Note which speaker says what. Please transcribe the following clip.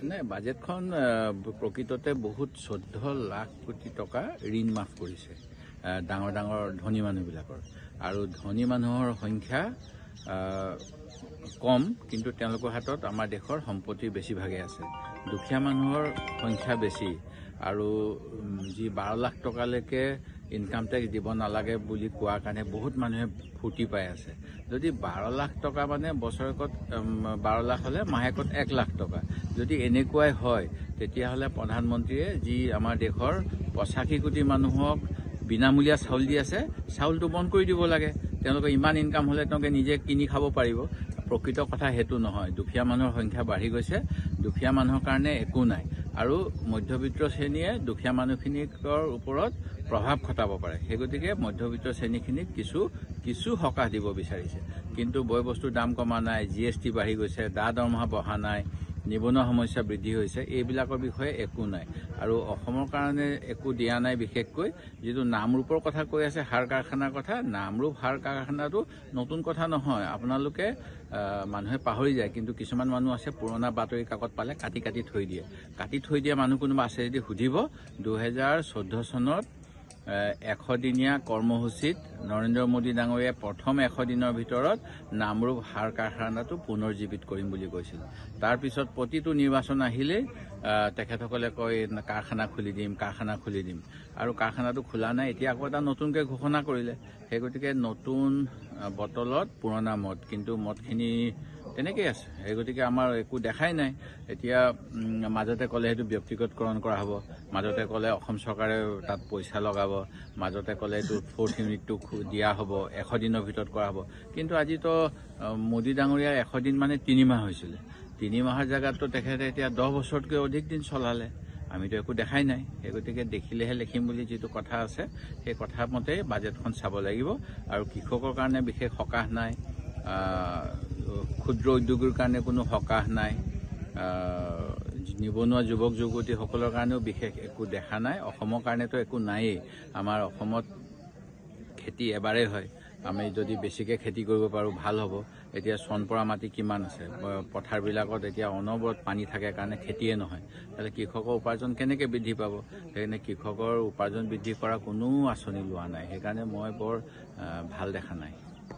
Speaker 1: নাই বাজেটখন প্ৰকৃততে বহুত 14 লাখ কোটি টকা ঋণ মাফ কৰিছে ডাঙৰ ডাঙৰ ধনী মানুহবিলাকৰ আৰু ধনী মানুহৰ সংখ্যা কম কিন্তু তেওঁলোকৰ হাতত আমাৰ দেশৰ সম্পত্তি বেছিভাগে আছে দুখীয়া মানুহৰ সংখ্যা বেছি আৰু যি 12 লাখ টকালৈকে ইনকাম টেক্স দিব নালাগে বুলি কোৱাৰ কাৰণে বহুত মানুহে ফুটি পাই আছে যদি 12 লাখ টকা মানে বছৰেকত 12 লাখ হলে মাহেকত 1 লাখ টকা যদি এনেকুৱাই হয় তেতিয়াহলে প্ৰধানমন্ত্ৰীয়ে যি আমাৰ দেশৰ 85 কোটি মানুহক বিনামূলীয়া চাউল দি আছে চাউলটো বন্ধ কৰি দিব লাগে তেওঁলোকে ইমান ইনকাম হলে তেওঁলোকে নিজে কিনি খাব পাৰিব প্ৰকৃত কথা হেতু নহয় দুখীয়া মানুহৰ সংখ্যা বাঢ়ি গৈছে দুখীয়া মানুহৰ কাৰণে একো নাই আৰু মধ্যবিত্ত শ্ৰেণীয়ে দুখীয়া মানুহখিনিৰ ওপৰত প্ৰভাৱ খটাব পাৰে সেই গতিকে মধ্যবিত্ত শ্ৰেণীখিনিক কিছু সকাহ দিব বিচাৰিছে কিন্তু বয় বস্তুৰ দাম কমা নাই জিএসটি বাঢ়ি গৈছে দৰমহা বঢ়া নাই নিবনুৱা সমস্যা বৃদ্ধি হৈছে এইবিলাকৰ বিষয়ে একো নাই আৰু অসমৰ কাৰণে একো দিয়া নাই বিশেষকৈ যেটো নামৰূপৰ কথা কৈ আছে হাড় কাৰখানাৰ কথা নামৰূপ হাড় কাৰখানাটো নতুন কথা নহয় আপোনালোকে মানুহে পাহৰি যায় কিন্তু কিছুমান মানুহ আছে পুৰণা বাতৰি কাকত পালে কাটি থৈ দিয়ে মানুহ কোনোবা আছে যদি সুধিব 2014 চনত 100 দিনীয়া কৰ্মসূচীত নৰেন্দ্ৰ মোদী ডাঙৰীয়াই প্ৰথম 100 দিনৰ ভিতৰত নামৰূপ হাড় কাৰখানাটো পুনৰুজ্জীৱিত কৰিম বুলি কৈছিল তাৰ পিছত প্ৰতিটো নিৰ্বাচন আহিলে তেখেতসকলে কয় কাৰখানা খুলি দিম আৰু কাৰখানাটো খোলা নাই এতিয়া আকৌ এটা নতুনকৈ ঘোষণা কৰিলে সেই গতিকে নতুন বটলত পুৰণা মদ কিন্তু মদখিনি তেনেকৈ আছে সেই গতিকে আমাৰ একো দেখাই নাই এতিয়া মাজতে ক'লে সেইটো ব্যক্তিগতকৰণ কৰা হ'ব মাজতে ক'লে অসম চৰকাৰে তাত পইচা লগাব মাজতে ক'লে এইটো 4th ইউনিটটো দিয়া হ'ব 100 দিনৰ ভিতৰত কৰা হ'ব কিন্তু আজি তো মোদী ডাঙৰীয়া 100 দিন মানে 3 মাহ হৈছিলে 3 মাহৰ জায়গাতো তেখেতে এতিয়া 10 বছৰতকৈ অধিক দিন চলালে আমিতো একো দেখাই নাই সেই গতিকে দেখিলেহে লিখিম বুলি যেটো কথা আছে সেই কথা মতে বাজেটখন চাব লাগিব আৰু কৃষকৰ কাৰণে বিশেষ সকাহ নাই ক্ষুদ্ৰ উদ্যোগৰ কাৰণে কোনো সকাহ নাই নিবনুৱা যুৱক যুৱতীসকলৰ কাৰণেও বিশেষ একো দেখা নাই অসমৰ কাৰণেতো একো নাইয়ে আমাৰ অসমত খেতি এবাৰে হয় আমি যদি বেছিকৈ খেতি কৰিব পাৰো ভাল হ'ব এতিয়া চনপৰা মাটি কিমান আছে পথাৰবিলাকত এতিয়া অনবৰত পানী থাকে কাৰণে খেতিয়ে নহয় তাহলে কৃষকৰ উপাৰ্জন কেনেকৈ বৃদ্ধি পাব সেইকাৰণে কৃষকৰ উপাৰ্জন বৃদ্ধি কৰা কোনো আঁচনি লোৱা নাই সেইকাৰণে মই বৰ ভাল দেখা নাই